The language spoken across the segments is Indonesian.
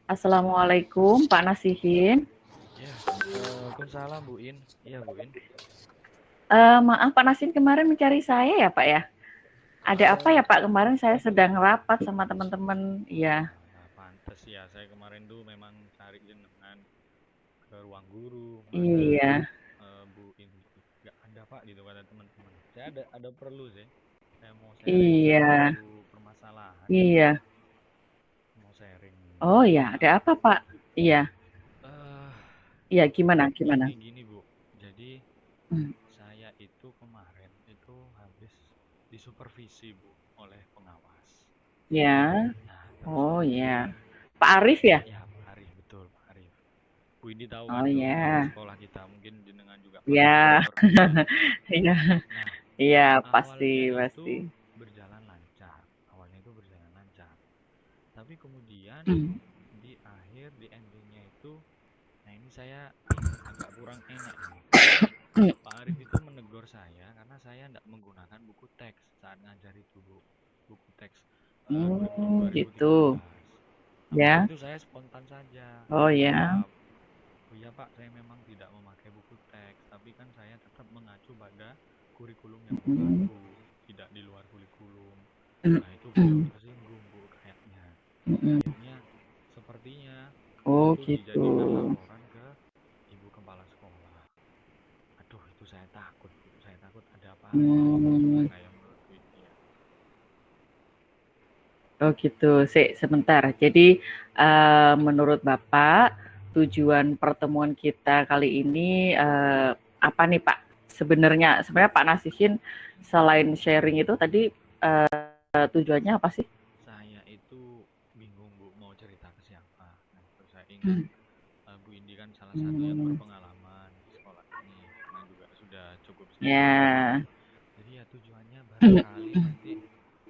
Assalamualaikum Pak Nasihin. Ya, Waalaikumsalam Bu In. Iya Bu In. Maaf Pak Nasihin kemarin mencari saya ya Pak ya? Ada apa Eh, ya Pak? Kemarin saya sedang rapat sama teman-teman. Iya. Nah, pantes ya. Saya kemarin tuh memang cari jenengan ke ruang guru. Mana Iya. Bu In? Nggak ada Pak gitu kata teman-teman. Saya ada perlu sih. Saya mau sharing Iya. suatu permasalahan ini. Iya. Mau sharing. Oh ya, Nah, ada apa Pak? Iya. eh Iya, gimana? Gimana? gini Bu. Jadi Hmm. saya itu kemarin itu habis disupervisi Bu oleh pengawas. Ya. Nah, terus Oh ya. kemudian Pak Arif ya? ya Pak Arif, betul Pak Arif. Bu ini tahu Oh kan guru ya. sekolah kita, mungkin jenengan juga pernah Ya. disupervisi. Iya. Nah, Iya, pasti, awalnya pasti. itu berjalan lancar. Awalnya itu berjalan lancar. Tapi kemudian Hmm. di akhir, di endingnya itu, nah ini saya agak kurang enak ini. Karena Pak Arif itu menegur saya karena saya tidak menggunakan buku teks saat ngajar itu, Bu. Buku teks kurikulum Gitu. 2013. Awalnya Ya. itu saya spontan saja Oh ya. menjawab, oh iya Pak, saya memang tidak memakai buku teks, tapi kan saya tetap mengacu pada kurikulum yang Hmm. berlaku, tidak di luar kurikulum. Nah, itu beliau tersinggung, Bu, kayaknya. Mm-mm. Akhirnya, sepertinya, Oh itu gitu. dijadikan laporan ke ibu kepala sekolah. Aduh, itu saya takut, Bu. Saya takut ada apa-apa ini dengan anak Hmm. saya menurutku ini ya. Oh gitu. Sebentar. Jadi menurut Bapak tujuan pertemuan kita kali ini apa nih Pak? Sebenarnya Pak Nasihin selain sharing itu tadi tujuannya apa sih? Saya itu bingung, Bu, mau cerita ke siapa. Nah, terus saya ingat Bu Indi kan salah satu yang Hmm. berpengalaman di sekolah ini karena juga sudah cukup senior. Ya. Jadi ya tujuannya barangkali nanti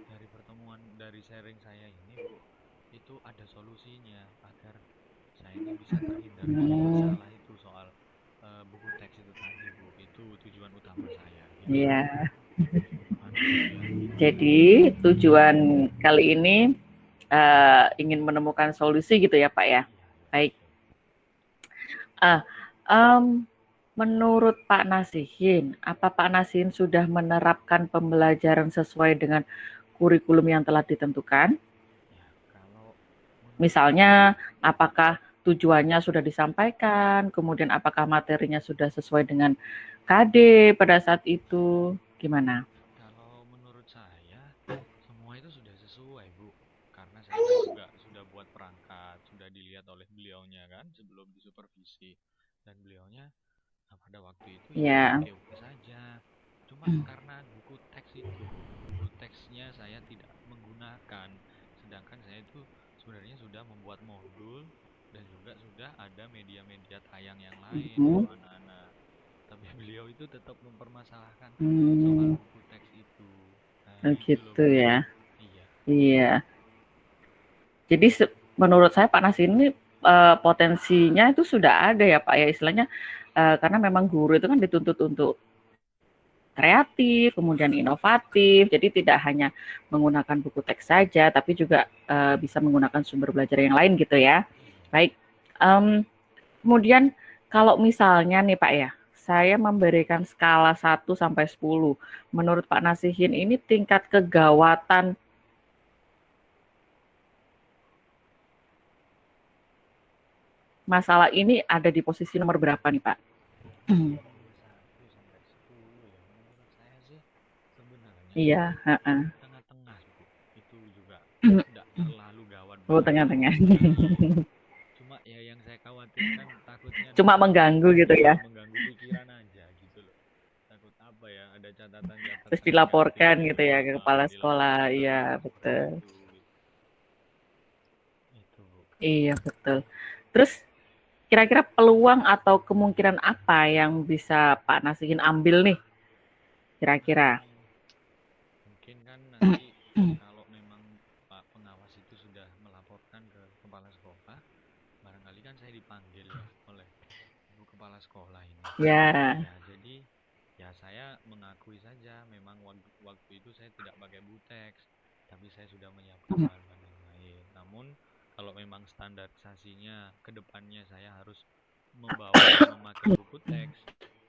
dari pertemuan dari sharing saya ini Bu, itu ada solusinya agar saya ini bisa terhindar dari Hmm. masalah itu soal buku teks itu tadi Bu. Itu tujuan utama saya gitu Bu. Ya. Gimana Bu ya? Jadi tujuan kali ini ingin menemukan solusi gitu ya Pak ya. Iya, iya Baik. betul. Ah, em, menurut Pak Nasihin, apa Pak Nasihin sudah menerapkan pembelajaran sesuai dengan kurikulum yang telah ditentukan? Ya, kalau menurut Misalnya, saya apakah tujuannya sudah disampaikan, kemudian apakah materinya sudah sesuai dengan KD pada saat itu, gimana? Kalau menurut saya, semua itu sudah sesuai, Bu. Karena saya kan juga sudah buat perangkat, sudah dilihat oleh beliaunya kan sebelum disupervisi. Dan beliaunya pada waktu itu ya Ya, oke-oke saja. Cuma karena buku teks itu, Bu, buku teksnya saya tidak menggunakan. Sedangkan saya itu sebenarnya sudah membuat modul dan juga sudah ada media-media tayang yang lain untuk mhm. anak-anak. Tapi beliau itu tetap mempermasalahkan soal Hmm, buku teks itu. Nah, itu loh gitu Bu. ya. Iya. Iya. Jadi menurut saya Pak Nasi ini potensinya itu sudah ada ya Pak ya istilahnya karena memang guru itu kan dituntut untuk kreatif, kemudian inovatif. Jadi tidak hanya menggunakan buku teks saja, tapi juga bisa menggunakan sumber belajar yang lain gitu ya. Iya. Baik. Em, Kemudian kalau misalnya nih Pak ya, saya memberikan skala 1 sampai 10. Menurut Pak Nasihin ini tingkat kegawatan masalah ini ada di posisi nomor berapa nih Pak? Hmm, 1 sampai 10 ya. Menurut saya sih sebenarnya Iya, itu heeh. tengah-tengah, Bu. Itu juga tidak terlalu gawat Oh, banget kok. tengah-tengah. Iya. Cuma ya yang saya khawatirkan takutnya Cuma nanti mengganggu gitu iya ya. mengganggu pikiran aja gitu loh. Takut apa ya, ada Terus catatan-catatan negatif dilaporkan di gitu ya ke kepala sekolah. dilaporkan Iya, seperti betul. itu gitu. Itu, Bu. Iya, betul. Terus kira-kira peluang atau kemungkinan apa yang bisa Pak Nasihin ambil nih kira-kira? Hmm, mungkin kan nanti kalau memang Pak pengawas itu sudah melaporkan ke kepala sekolah, barangkali kan saya dipanggil ya oleh ibu kepala sekolah ini. Ya. Ya, jadi ya saya mengakui saja memang waktu itu saya tidak pakai buteks, tapi saya sudah menyiapkan bahan-bahan yang lain. Namun kalau memang standarisasinya ke depannya saya harus membawa dan memakai buku teks,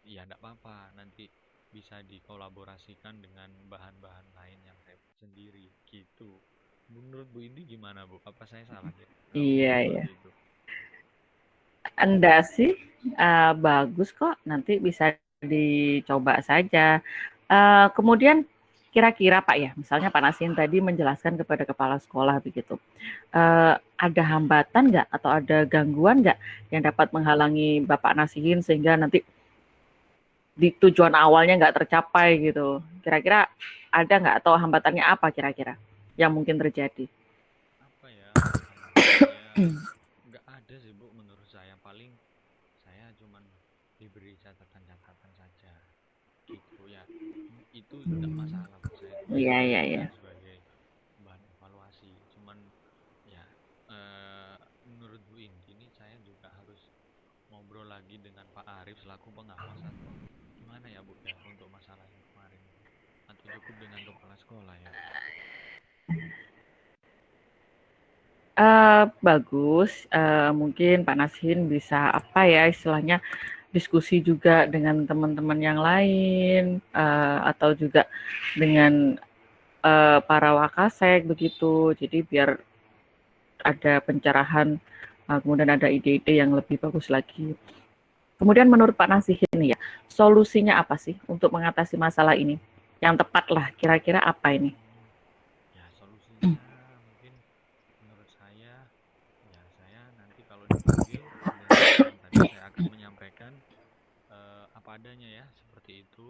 ya enggak apa-apa, nanti bisa dikolaborasikan dengan bahan-bahan lain yang saya buat sendiri gitu. Menurut Bu Indi gimana Bu? Apa saya salah ya kalau Iya, ngomong iya. seperti itu? Enggak sih, bagus kok, nanti bisa dicoba saja. Kemudian kira-kira Pak ya, misalnya Pak Nasin tadi menjelaskan kepada kepala sekolah begitu, ada hambatan nggak atau ada gangguan nggak yang dapat menghalangi Bapak Nasihin sehingga nanti di tujuan awalnya nggak tercapai gitu? Kira-kira ada nggak atau hambatannya apa kira-kira yang mungkin terjadi? Apa ya, hambatannya nggak ada sih Bu menurut saya, paling saya cuman diberi catatan-catatan saja gitu ya. Itu nggak masalah buat saya, itu Iya, bisa iya, iya. dijadikan sebagai bahan evaluasi. Cuman ya, menurut Bu Indi ini saya juga harus ngobrol lagi dengan Pak Arif selaku pengawas, atau gimana ya Bu ya untuk masalah yang kemarin itu, atau cukup dengan kepala sekolah ya? Bagus, mungkin Pak Nasihin bisa apa ya istilahnya diskusi juga dengan teman-teman yang lain, atau juga dengan para wakasek begitu. Jadi biar ada pencerahan, kemudian ada ide-ide yang lebih bagus lagi. Kemudian menurut Pak Nasihin nih ya, solusinya apa sih untuk mengatasi masalah ini? Yang tepat lah, kira-kira apa ini? Ya solusinya mungkin menurut saya, ya saya nanti kalau dipanggil dengan catatan tadi saya akan menyampaikan apa adanya ya, seperti itu.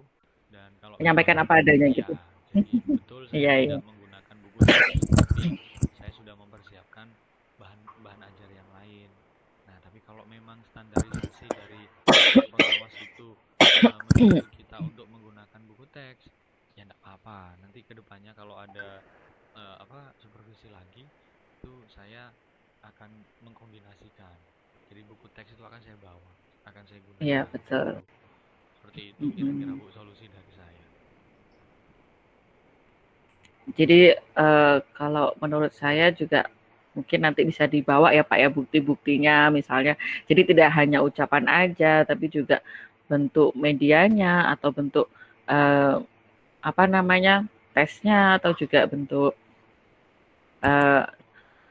Dan kalau Menyampaikan memang apa adanya ya, gitu. jadi betul saya Iya, iya. tidak menggunakan buku teks, tapi saya sudah mempersiapkan bahan bahan ajar yang lain. Nah, tapi kalau memang standarisasi dari Pak Pengawas itu menuntut kita untuk menggunakan buku teks, ya enggak apa-apa. Nanti kedepannya kalau ada supervisi lagi, itu saya akan mengkombinasikan. Jadi buku teks itu akan saya bawa, akan saya Iya, gunakan betul. gitu. Seperti itu kira-kira Bu solusi dari saya. Jadi kalau menurut saya juga mungkin nanti bisa dibawa ya Pak ya bukti-buktinya misalnya. Jadi tidak hanya ucapan aja, tapi juga bentuk medianya atau bentuk eh, apa namanya tesnya atau juga bentuk eh,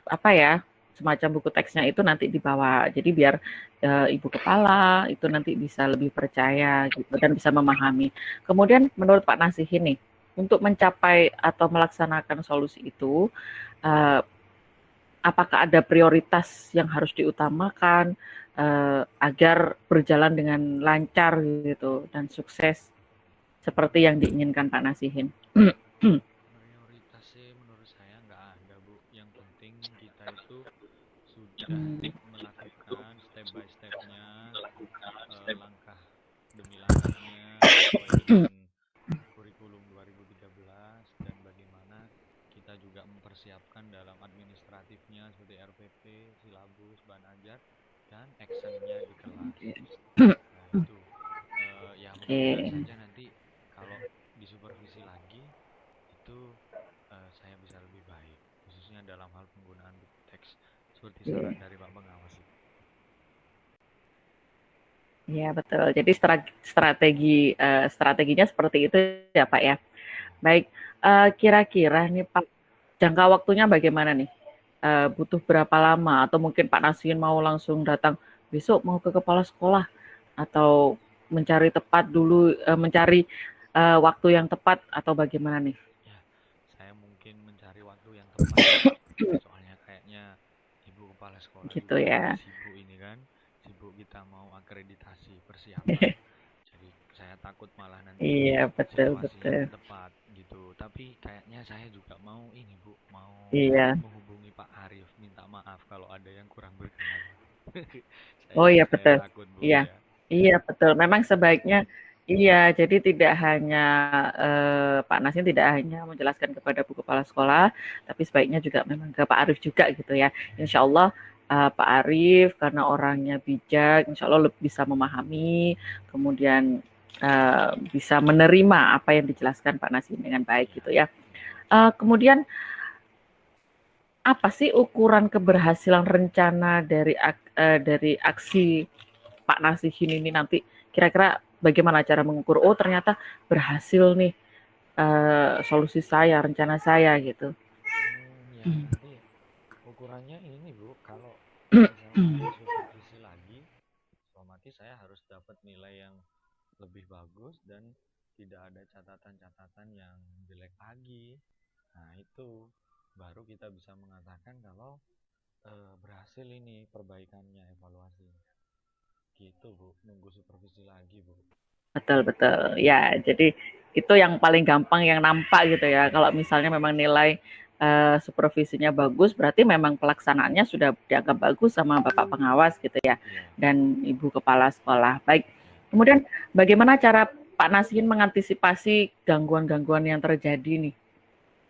apa ya semacam buku teksnya itu nanti dibawa. Jadi biar ibu kepala itu nanti bisa lebih percaya gitu dan bisa memahami. Kemudian menurut Pak Nasihin nih, untuk mencapai atau melaksanakan solusi itu, eh, apakah ada prioritas yang harus diutamakan agar berjalan dengan lancar gitu dan sukses seperti yang diinginkan Pak Nasihin? Prioritas sih menurut saya nggak ada Bu. Yang penting kita itu sudah melakukan step by stepnya, langkah demi langkahnya sesuai dengan kurikulum 2013, dan bagaimana kita juga mempersiapkan dalam administratifnya seperti RPP, silabus, bahan ajar, dan actionnya di kelas. Nah itu ya mudah-mudahan Oke. saja nanti kalau disupervisi lagi itu saya bisa lebih baik, khususnya dalam hal penggunaan buku teks seperti saran dari Pak Pengawas itu. Iya betul. Jadi strateginya seperti itu ya Pak ya. Baik, kira-kira nih Pak, jangka waktunya bagaimana nih? Butuh berapa lama? Atau mungkin Pak Nasihin mau langsung datang besok mau ke kepala sekolah atau mencari tepat dulu, mencari waktu yang tepat atau bagaimana nih? Ya, saya mungkin mencari waktu yang tepat Bu, soalnya kayaknya Ibu Kepala Sekolah Gitu juga lagi ya. sibuk ini kan, sibuk kita mau akreditasi persiapan. Jadi saya takut malah nanti Iya betul situasinya betul. nggak tepat gitu. Tapi kayaknya saya juga mau ini Bu, mau Iya. menghubungi Pak Arif minta maaf kalau ada yang kurang berkenan. Oh iya Saya betul. takut Bu Iya. ya. Iya betul. Memang sebaiknya iya, jadi tidak hanya Pak Nasin tidak hanya menjelaskan kepada Bu Kepala Sekolah, tapi sebaiknya juga memang ke Pak Arif juga gitu ya. Insya Allah Pak Arif karena orangnya bijak, insya Allah bisa memahami, kemudian bisa menerima apa yang dijelaskan Pak Nasin dengan baik Ya, gitu ya. Kemudian apa sih ukuran keberhasilan rencana dari aksi Pak Nasihin ini nanti? Kira-kira bagaimana cara mengukur? Oh, ternyata berhasil nih solusi saya, rencana saya gitu. Ya nanti ukurannya ini Bu, kalau misalnya ada supervisi lagi, otomatis saya harus dapat nilai yang lebih bagus dan tidak ada catatan-catatan yang jelek lagi. Nah itu baru kita bisa mengatakan kalau berhasil ini perbaikannya, evaluasi. Gitu Bu, nunggu supervisi lagi Bu. Betul, betul. Ya, jadi itu yang paling gampang yang nampak gitu ya. Kalau misalnya memang nilai supervisinya bagus, berarti memang pelaksanaannya sudah dianggap bagus sama Bapak pengawas gitu ya, Iya, dan Ibu kepala sekolah. Baik. iya. Kemudian bagaimana cara Pak Nasihin mengantisipasi gangguan-gangguan yang terjadi nih,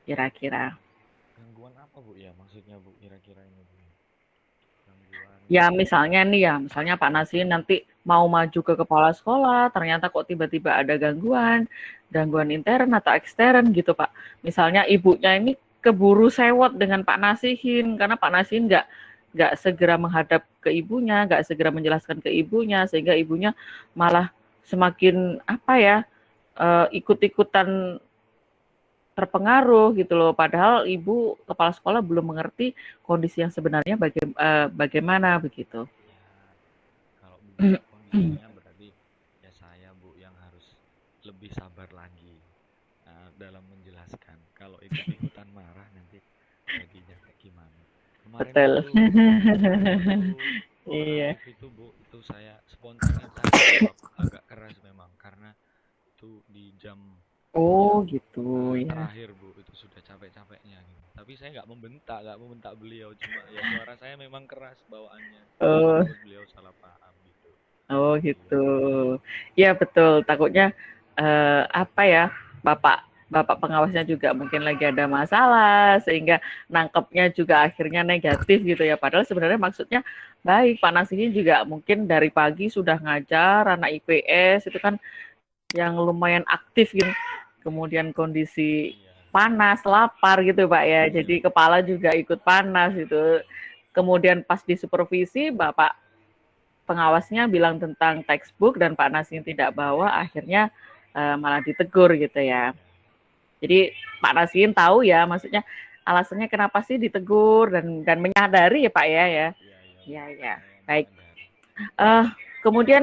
kira-kira? Gangguan apa Bu ya maksudnya Bu kira-kira ini Bu? Gangguan. Ya misalnya nih ya, misalnya Pak Nasihin nanti mau maju ke kepala sekolah, ternyata kok tiba-tiba ada gangguan, gangguan intern atau ekstern gitu Pak. Misalnya ibunya ini keburu sewot dengan Pak Nasihin, karena Pak Nasihin nggak segera menghadap ke ibunya, nggak segera menjelaskan ke ibunya, sehingga ibunya malah semakin apa ya, ikut-ikutan terpengaruh gitu loh. Padahal ibu kepala sekolah belum mengerti kondisi yang sebenarnya bagaimana begitu. Ya, kalau begitu kondisinya berarti ya saya Bu yang harus lebih sabar lagi dalam menjelaskan. Kalau ikut-ikutan marah nanti jadinya kayak gimana. Kemarin Betul. itu waktu Iya. kooperatif itu Bu, itu saya spontannya saya jawab agak keras memang karena itu di jam Oh yang gitu ya. terakhir Bu, itu sudah capek-capeknya gitu. Tapi saya nggak membentak beliau, cuma ya suara saya memang keras bawaannya. Oh, Takut beliau salah paham gitu. oh gitu. Gitu. Ya betul. Takutnya apa ya, Bapak Bapak pengawasnya juga mungkin lagi ada masalah sehingga nangkepnya juga akhirnya negatif gitu ya. Padahal sebenarnya maksudnya baik. Pak Nasihin juga mungkin dari pagi sudah ngajar anak IPS itu kan yang lumayan aktif gitu. Kemudian kondisi Iya, panas, lapar gitu Pak ya. iya, Jadi kepala juga ikut panas gitu. Kemudian pas disupervisi Bapak pengawasnya bilang tentang textbook dan Pak Nasim tidak bawa, akhirnya malah ditegur gitu ya. iya, Jadi Pak Nasim tahu ya, maksudnya alasannya kenapa sih ditegur dan menyadari ya Pak ya ya. iya, iya Bu. Ya ya. Saya Baik. menyadari. Uh, kemudian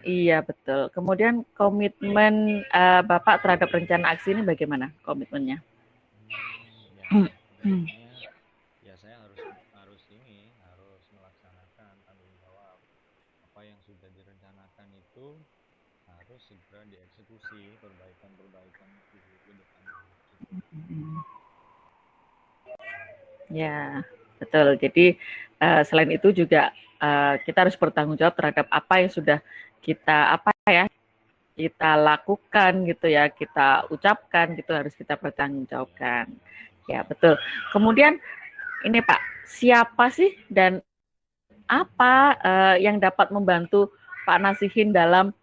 iya betul. Kemudian komitmen Bapak terhadap rencana aksi ini bagaimana komitmennya? Ya komitmennya ya saya harus ini harus melaksanakan tanggung jawab apa yang sudah direncanakan itu harus segera dieksekusi perbaikan-perbaikan itu ke depannya gitu. Ya, betul. Jadi selain itu juga kita harus bertanggung jawab terhadap apa yang sudah kita kita lakukan gitu ya, kita ucapkan gitu harus kita Iya, pertanggungjawabkan. iya harus. Ya, betul. Kemudian ini Pak, siapa sih dan apa yang dapat membantu Pak Nasihin dalam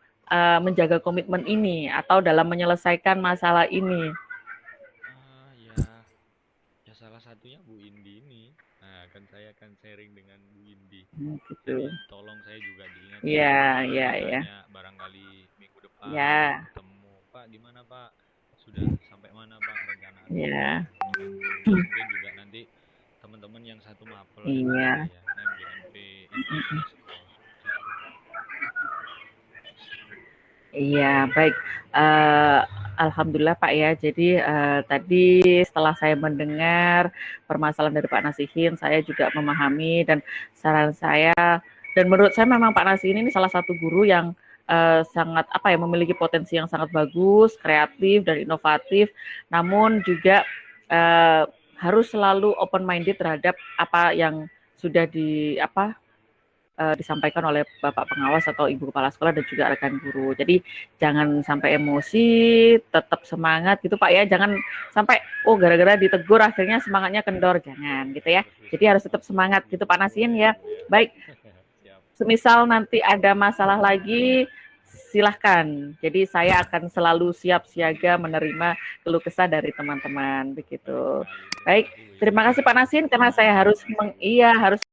menjaga komitmen ini atau dalam menyelesaikan masalah ini? Ya ya salah satunya Bu Indi ini. Nah, kan saya akan sharing dengan Bu Indi. Jadi Gitu. tolong saya juga diingatkan Ya, kalau ya, ya. ditanya barangkali minggu depan Ya, ketemu Pak di mana Pak sudah sampai mana Pak rencana ya. aksinya gitu. Mungkin juga nanti teman-teman yang satu mapel dengan Iya. saya MGMP International gitu. Iya, baik. Alhamdulillah Pak ya. Jadi tadi setelah saya mendengar permasalahan dari Pak Nasihin, saya juga memahami dan saran saya dan menurut saya memang Pak Nasihin ini salah satu guru yang sangat memiliki potensi yang sangat bagus, kreatif dan inovatif. Namun juga harus selalu open minded terhadap apa yang sudah disampaikan oleh Bapak pengawas atau Ibu kepala sekolah dan juga rekan guru. Jadi jangan sampai emosi, tetap semangat gitu Pak ya. Jangan sampai gara-gara ditegur akhirnya semangatnya kendor, jangan gitu ya. Jadi harus tetap semangat gitu Pak Nasin ya. Baik. Siap. Semisal nanti ada masalah lagi, silahkan. Jadi saya akan selalu siap siaga menerima keluh kesah dari teman-teman begitu. Baik, terima kasih Pak Nasin karena saya harus harus